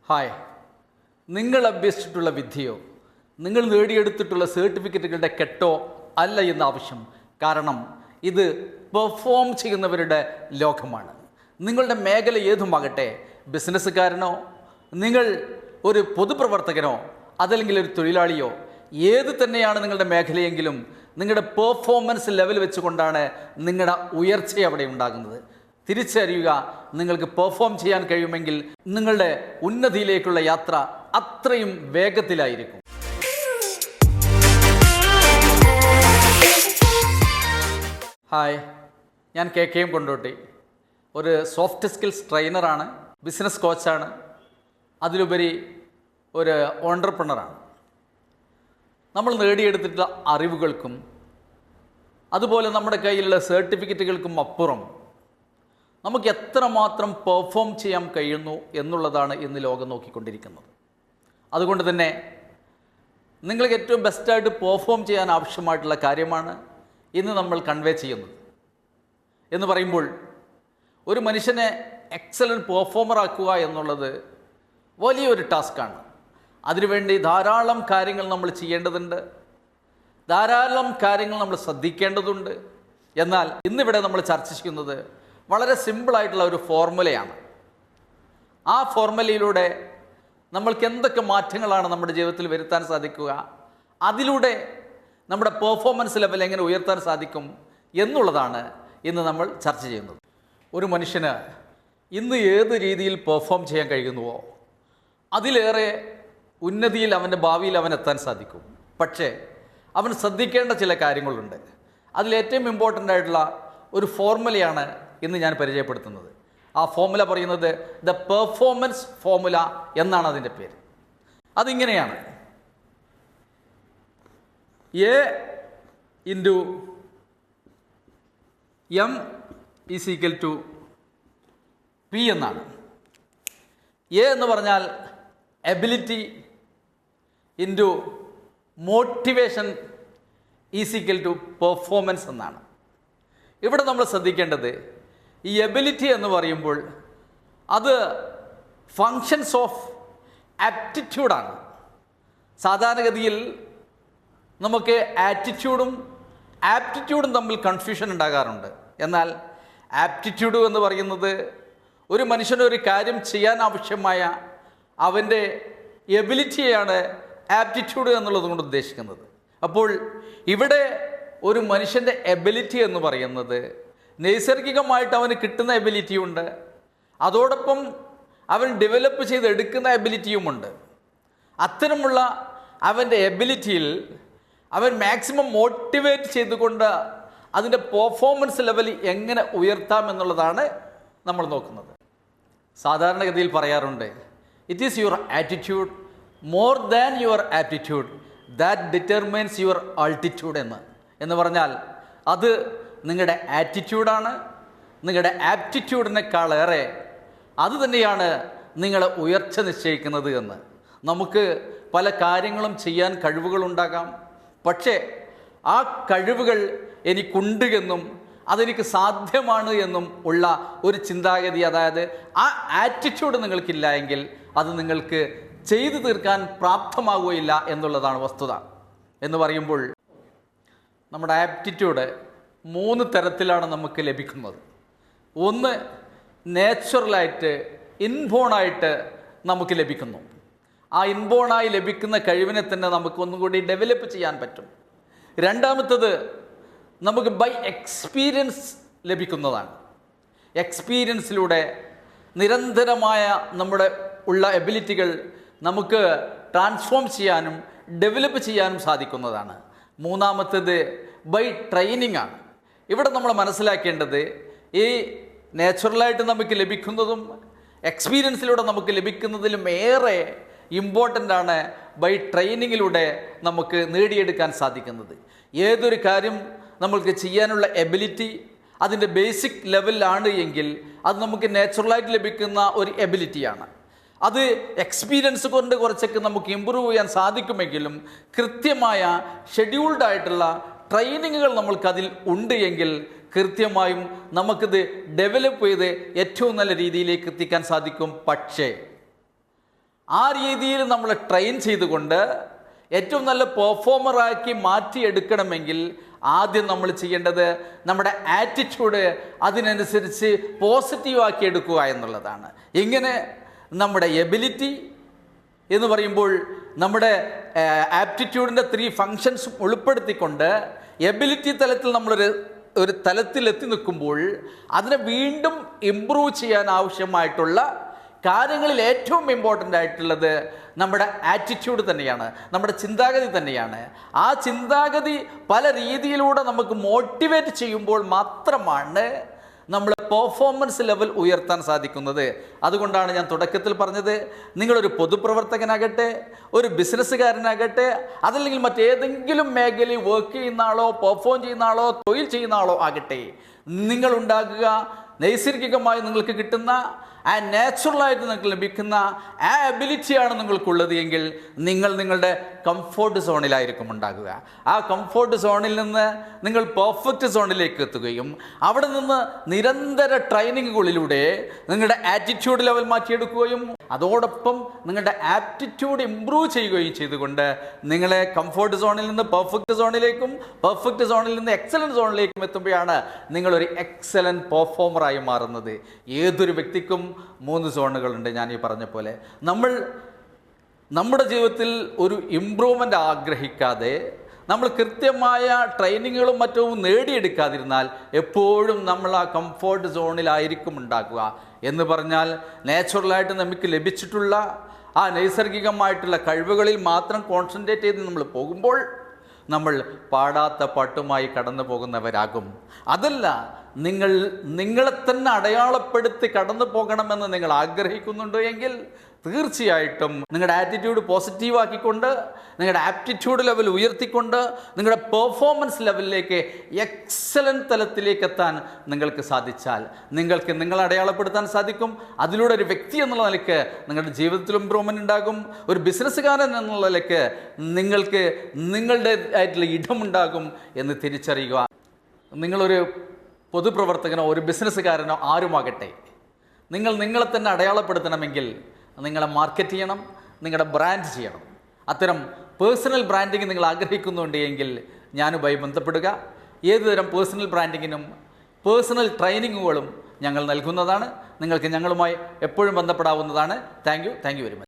Hi, നിങ്ങൾ അഭ്യസിച്ചിട്ടുള്ള വിദ്യയോ നിങ്ങൾ നേടിയെടുത്തിട്ടുള്ള സർട്ടിഫിക്കറ്റുകളുടെ കെട്ടോ അല്ല എന്ന ആവശ്യം. കാരണം ഇത് പെർഫോം ചെയ്യുന്നവരുടെ ലോകമാണ്. നിങ്ങളുടെ മേഖല ഏതുമാകട്ടെ, ബിസിനസ്സുകാരനോ നിങ്ങൾ ഒരു പൊതുപ്രവർത്തകനോ അതല്ലെങ്കിൽ ഒരു തൊഴിലാളിയോ ഏത് തന്നെയാണ് നിങ്ങളുടെ മേഖലയെങ്കിലും നിങ്ങളുടെ പെർഫോമൻസ് ലെവൽ വെച്ചുകൊണ്ടാണ് നിങ്ങളുടെ ഉയർച്ച അവിടെ ഉണ്ടാകുന്നത്. തിരിച്ചറിയുക, നിങ്ങൾക്ക് പെർഫോം ചെയ്യാൻ കഴിയുമെങ്കിൽ നിങ്ങളുടെ ഉന്നതിയിലേക്കുള്ള യാത്ര അത്രയും വേഗത്തിലായിരിക്കും. ഹായ്, ഞാൻ KKM കൊണ്ടോട്ടി. ഒരു സോഫ്റ്റ് സ്കിൽസ് ട്രെയിനറാണ്, ബിസിനസ് കോച്ചാണ്, അതിലുപരി ഒരു ഓൺട്രപ്രണറാണ്. നമ്മൾ നേടിയെടുത്തിട്ടുള്ള അറിവുകൾക്കും അതുപോലെ നമ്മുടെ കയ്യിലുള്ള സർട്ടിഫിക്കറ്റുകൾക്കും അപ്പുറം നമുക്ക് എത്രമാത്രം പെർഫോം ചെയ്യാൻ കഴിയുന്നു എന്നുള്ളതാണ് ഇന്ന് ലോകം നോക്കിക്കൊണ്ടിരിക്കുന്നത്. അതുകൊണ്ട് തന്നെ നിങ്ങൾക്ക് ഏറ്റവും ബെസ്റ്റായിട്ട് പെർഫോം ചെയ്യാൻ ആവശ്യമായിട്ടുള്ള കാര്യമാണ് ഇന്ന് നമ്മൾ കൺവേ ചെയ്യുന്നത്. എന്ന് പറയുമ്പോൾ ഒരു മനുഷ്യനെ എക്സലൻറ്റ് പെർഫോമർ ആക്കുക എന്നുള്ളത് വലിയൊരു ടാസ്ക്കാണ്. അതിനുവേണ്ടി ധാരാളം കാര്യങ്ങൾ നമ്മൾ ചെയ്യേണ്ടതുണ്ട്, ധാരാളം കാര്യങ്ങൾ നമ്മൾ ശ്രദ്ധിക്കേണ്ടതുണ്ട്. എന്നാൽ ഇന്നിവിടെ നമ്മൾ ചർച്ച ചെയ്യുന്നത് വളരെ സിമ്പിളായിട്ടുള്ള ഒരു ഫോർമുലയാണ്. ആ ഫോർമുലയിലൂടെ നമ്മൾക്ക് എന്തൊക്കെ മാറ്റങ്ങളാണ് നമ്മുടെ ജീവിതത്തിൽ വരുത്താൻ സാധിക്കുക, അതിലൂടെ നമ്മുടെ പെർഫോമൻസ് ലെവൽ എങ്ങനെ ഉയർത്താൻ സാധിക്കും എന്നുള്ളതാണ് ഇന്ന് നമ്മൾ ചർച്ച ചെയ്യുന്നത്. ഒരു മനുഷ്യന് ഇന്ന് ഏത് രീതിയിൽ പെർഫോം ചെയ്യാൻ കഴിയുന്നുവോ അതിലേറെ ഉന്നതിയിൽ അവൻ്റെ ഭാവിയിൽ അവൻ എത്താൻ സാധിക്കും. പക്ഷേ അവൻ ശ്രദ്ധിക്കേണ്ട ചില കാര്യങ്ങളുണ്ട്. അതിലേറ്റവും ഇമ്പോർട്ടൻ്റ് ആയിട്ടുള്ള ഒരു ഫോർമുലയാണ് ഇന്ന് ഞാൻ പരിചയപ്പെടുത്തുന്നത്. ആ ഫോർമുല പറയുന്നത് ദ പെർഫോമൻസ് ഫോർമുല എന്നാണ് അതിൻ്റെ പേര്. അതിങ്ങനെയാണ്: A × M = P എന്നാണ്. A എന്ന് പറഞ്ഞാൽ എബിലിറ്റി ഇൻറ്റു മോട്ടിവേഷൻ = പെർഫോമൻസ് എന്നാണ്. ഇവിടെ നമ്മൾ ശ്രദ്ധിക്കേണ്ടത്, ഈ എബിലിറ്റി എന്ന് പറയുമ്പോൾ അത് ഫങ്ഷൻസ് ഓഫ് ആപ്റ്റിറ്റ്യൂഡാണ്. സാധാരണഗതിയിൽ നമുക്ക് ആറ്റിറ്റ്യൂഡും ആപ്റ്റിറ്റ്യൂഡും തമ്മിൽ കൺഫ്യൂഷൻ ഉണ്ടാകാറുണ്ട്. എന്നാൽ ആപ്റ്റിറ്റ്യൂഡ് എന്ന് പറയുന്നത് ഒരു മനുഷ്യനൊരു കാര്യം ചെയ്യാൻ ആവശ്യമായ അവൻ്റെ എബിലിറ്റിയാണ് ആപ്റ്റിറ്റ്യൂഡ് എന്നുള്ളത് കൊണ്ട് ഉദ്ദേശിക്കുന്നത്. അപ്പോൾ ഇവിടെ ഒരു മനുഷ്യൻ്റെ എബിലിറ്റി എന്ന് പറയുന്നത് നൈസർഗികമായിട്ട് അവന് കിട്ടുന്ന എബിലിറ്റിയുണ്ട്, അതോടൊപ്പം അവൻ ഡെവലപ്പ് ചെയ്തെടുക്കുന്ന എബിലിറ്റിയുമുണ്ട്. അത്തരമുള്ള അവൻ്റെ എബിലിറ്റിയിൽ അവൻ മാക്സിമം മോട്ടിവേറ്റ് ചെയ്തുകൊണ്ട് അതിൻ്റെ പെർഫോമൻസ് ലെവൽ എങ്ങനെ ഉയർത്താം എന്നുള്ളതാണ് നമ്മൾ നോക്കുന്നത്. സാധാരണഗതിയിൽ പറയാറുണ്ട്, it is your attitude more than your aptitude that determines your altitude എന്ന് പറഞ്ഞാൽ അത് നിങ്ങളുടെ ആറ്റിറ്റ്യൂഡാണ്, നിങ്ങളുടെ ആപ്റ്റിറ്റ്യൂഡിനേക്കാളേറെ അത് തന്നെയാണ് നിങ്ങളെ ഉയർച്ച നിശ്ചയിക്കുന്നത് എന്ന്. നമുക്ക് പല കാര്യങ്ങളും ചെയ്യാൻ കഴിവുകളുണ്ടാകാം, പക്ഷേ ആ കഴിവുകൾ എനിക്കുണ്ട് എന്നും അതെനിക്ക് സാധ്യമാണ് എന്നും ഉള്ള ഒരു ചിന്താഗതി, അതായത് ആ ആറ്റിറ്റ്യൂഡ് നിങ്ങൾക്കില്ല എങ്കിൽ അത് നിങ്ങൾക്ക് ചെയ്തു തീർക്കാൻ പ്രാപ്തമാകുകയില്ല എന്നുള്ളതാണ് വസ്തുത. എന്ന് പറയുമ്പോൾ നമ്മുടെ ആപ്റ്റിറ്റ്യൂഡ് 3 തരത്തിലാണ് നമുക്ക് ലഭിക്കുന്നത്. ഒന്ന്, നേച്ചുറലായിട്ട് ഇൻബോണായിട്ട് നമുക്ക് ലഭിക്കുന്നു. ആ ഇൻബോണായി ലഭിക്കുന്ന കഴിവിനെ തന്നെ നമുക്ക് ഒന്നും കൂടി ഡെവലപ്പ് ചെയ്യാൻ പറ്റും. രണ്ടാമത്തത്, നമുക്ക് ബൈ എക്സ്പീരിയൻസ് ലഭിക്കുന്നതാണ്. എക്സ്പീരിയൻസിലൂടെ നിരന്തരമായ നമ്മുടെ ഉള്ള എബിലിറ്റികൾ നമുക്ക് ട്രാൻസ്ഫോം ചെയ്യാനും ഡെവലപ്പ് ചെയ്യാനും സാധിക്കുന്നതാണ്. മൂന്നാമത്തേത് ബൈ ട്രെയിനിങ് ആണ്. ഇവിടെ നമ്മൾ മനസ്സിലാക്കേണ്ടത്, ഈ നാച്ചുറലായിട്ട് നമുക്ക് ലഭിക്കുന്നതും എക്സ്പീരിയൻസിലൂടെ നമുക്ക് ലഭിക്കുന്നതിലും ഏറെ ഇമ്പോർട്ടൻ്റ് ആണ് ബൈ ട്രെയിനിങ്ങിലൂടെ നമുക്ക് നേടിയെടുക്കാൻ സാധിക്കുന്നത്. ഏതൊരു കാര്യം നമ്മൾക്ക് ചെയ്യാനുള്ള എബിലിറ്റി അതിൻ്റെ ബേസിക് ലെവലിലാണ് എങ്കിൽ അത് നമുക്ക് നാച്ചുറലായിട്ട് ലഭിക്കുന്ന ഒരു എബിലിറ്റിയാണ്. അത് എക്സ്പീരിയൻസ് കൊണ്ട് കുറച്ചൊക്കെ നമുക്ക് ഇമ്പ്രൂവ് ചെയ്യാൻ സാധിക്കുമെങ്കിലും കൃത്യമായ ഷെഡ്യൂൾഡ് ആയിട്ടുള്ള ട്രെയിനിങ്ങുകൾ നമ്മൾക്കതിൽ ഉണ്ട് എങ്കിൽ കൃത്യമായും നമുക്കിത് ഡെവലപ്പ് ചെയ്ത് ഏറ്റവും നല്ല രീതിയിലേക്ക് എത്തിക്കാൻ സാധിക്കും. പക്ഷേ ആ രീതിയിൽ നമ്മൾ ട്രെയിൻ ചെയ്തുകൊണ്ട് ഏറ്റവും നല്ല പെർഫോമറാക്കി മാറ്റിയെടുക്കണമെങ്കിൽ ആദ്യം നമ്മൾ ചെയ്യേണ്ടത് നമ്മുടെ ആറ്റിറ്റ്യൂഡ് അതിനനുസരിച്ച് പോസിറ്റീവാക്കി എടുക്കുക എന്നുള്ളതാണ്. എങ്ങനെ? നമ്മുടെ എബിലിറ്റി എന്ന് പറയുമ്പോൾ നമ്മുടെ ആപ്റ്റിറ്റ്യൂഡിൻ്റെ 3 ഫങ്ഷൻസും ഉൾപ്പെടുത്തിക്കൊണ്ട് എബിലിറ്റി തലത്തിൽ ഒരു തലത്തിലെത്തി നിൽക്കുമ്പോൾ അതിനെ വീണ്ടും ഇമ്പ്രൂവ് ചെയ്യാൻ ആവശ്യമായിട്ടുള്ള കാര്യങ്ങളിൽ ഏറ്റവും ഇമ്പോർട്ടൻ്റ് ആയിട്ടുള്ളത് നമ്മുടെ ആറ്റിറ്റ്യൂഡ് തന്നെയാണ്, നമ്മുടെ ചിന്താഗതി തന്നെയാണ്. ആ ചിന്താഗതി പല രീതിയിലൂടെ നമുക്ക് മോട്ടിവേറ്റ് ചെയ്യുമ്പോൾ മാത്രമാണ് നമ്മൾ പെർഫോമൻസ് ലെവൽ ഉയർത്താൻ സാധിക്കുന്നത്. അതുകൊണ്ടാണ് ഞാൻ തുടക്കത്തിൽ പറഞ്ഞത്, നിങ്ങളൊരു പൊതുപ്രവർത്തകനാകട്ടെ, ഒരു ബിസിനസ്സുകാരനാകട്ടെ, അതല്ലെങ്കിൽ മറ്റേതെങ്കിലും മേഖലയിൽ വർക്ക് ചെയ്യുന്ന ആളോ പെർഫോം ചെയ്യുന്ന ആളോ തൊഴിൽ ചെയ്യുന്ന ആളോ ആകട്ടെ, നിങ്ങളുണ്ടാകുക നൈസർഗികമായി നിങ്ങൾക്ക് കിട്ടുന്ന നാച്ചുറലായിട്ട് നിങ്ങൾക്ക് ലഭിക്കുന്ന ആ എബിലിറ്റിയാണ് നിങ്ങൾക്കുള്ളത് എങ്കിൽ നിങ്ങൾ നിങ്ങളുടെ കംഫോർട്ട് സോണിലായിരിക്കും ഉണ്ടാകുക. ആ കംഫോർട്ട് സോണിൽ നിന്ന് നിങ്ങൾ പെർഫെക്റ്റ് സോണിലേക്ക് എത്തുകയും അവിടെ നിന്ന് നിരന്തര ട്രെയിനിങ്ങുകളിലൂടെ നിങ്ങളുടെ ആറ്റിറ്റ്യൂഡ് ലെവൽ മാറ്റിയെടുക്കുകയും അതോടൊപ്പം നിങ്ങളുടെ ആപ്റ്റിറ്റ്യൂഡ് ഇമ്പ്രൂവ് ചെയ്യുകയും ചെയ്തുകൊണ്ട് നിങ്ങളെ കംഫോർട്ട് സോണിൽ നിന്ന് പെർഫെക്റ്റ് സോണിലേക്കും പെർഫെക്റ്റ് സോണിൽ നിന്ന് എക്സലൻറ്റ് സോണിലേക്കും എത്തുമ്പോഴാണ് നിങ്ങളൊരു എക്സലൻറ്റ് പെർഫോമറായി മാറുന്നത്. ഏതൊരു വ്യക്തിക്കും 3 സോണുകളുണ്ട്. ഞാൻ ഈ പറഞ്ഞ പോലെ നമ്മുടെ ജീവിതത്തിൽ ഒരു ഇമ്പ്രൂവ്മെൻ്റ് ആഗ്രഹിക്കാതെ നമ്മൾ കൃത്യമായ ട്രെയിനിങ്ങുകളും മറ്റും നേടിയെടുക്കാതിരുന്നാൽ എപ്പോഴും നമ്മൾ ആ കംഫോർട്ട് സോണിലായിരിക്കും ഉണ്ടാക്കുക. എന്ന് പറഞ്ഞാൽ നാച്ചുറലായിട്ട് നമുക്ക് ലഭിച്ചിട്ടുള്ള ആ നൈസർഗികമായിട്ടുള്ള കഴിവുകളിൽ മാത്രം കോൺസെൻട്രേറ്റ് ചെയ്ത് നമ്മൾ പോകുമ്പോൾ നമ്മൾ പാടാത്ത പാട്ടുമായി കടന്നു പോകുന്നവരാകും. അതല്ല, നിങ്ങളെ തന്നെ അടയാളപ്പെടുത്തി കടന്നു പോകണമെന്ന് നിങ്ങൾ ആഗ്രഹിക്കുന്നുണ്ടോ എങ്കിൽ തീർച്ചയായിട്ടും നിങ്ങളുടെ ആറ്റിറ്റ്യൂഡ് പോസിറ്റീവാക്കിക്കൊണ്ട് നിങ്ങളുടെ ആപ്റ്റിറ്റ്യൂഡ് ലെവൽ ഉയർത്തിക്കൊണ്ട് നിങ്ങളുടെ പെർഫോമൻസ് ലെവലിലേക്ക് എക്സലൻറ്റ് തലത്തിലേക്ക് എത്താൻ നിങ്ങൾക്ക് സാധിച്ചാൽ നിങ്ങൾക്ക് നിങ്ങളെ അടയാളപ്പെടുത്താൻ സാധിക്കും. അതിലൂടെ ഒരു വ്യക്തി എന്നുള്ള നിലയ്ക്ക് നിങ്ങളുടെ ജീവിതത്തിൽ ഇമ്പ്രൂവ്മെൻ്റ് ഉണ്ടാകും. ഒരു ബിസിനസ്സുകാരൻ എന്നുള്ള നിലയ്ക്ക് നിങ്ങൾക്ക് നിങ്ങളുടേതായിട്ടുള്ള ഇടമുണ്ടാകും എന്ന് തിരിച്ചറിയുക. നിങ്ങളൊരു പൊതുപ്രവർത്തകനോ ഒരു ബിസിനസ്സുകാരനോ ആരുമാകട്ടെ, നിങ്ങളെ തന്നെ അടയാളപ്പെടുത്തണമെങ്കിൽ നിങ്ങളെ മാർക്കറ്റ് ചെയ്യണം, നിങ്ങളുടെ ബ്രാൻഡ് ചെയ്യണം. അത്തരം പേഴ്സണൽ ബ്രാൻഡിങ് നിങ്ങൾ ആഗ്രഹിക്കുന്നുണ്ട് എങ്കിൽ ഞാനുമായി ബന്ധപ്പെടുക. ഏതുതരം പേഴ്സണൽ ബ്രാൻഡിങ്ങിനും പേഴ്സണൽ ട്രെയിനിങ്ങുകളും ഞങ്ങൾ നൽകുന്നതാണ്. നിങ്ങൾക്ക് ഞങ്ങളുമായി എപ്പോഴും ബന്ധപ്പെടാവുന്നതാണ്. Thank you very much.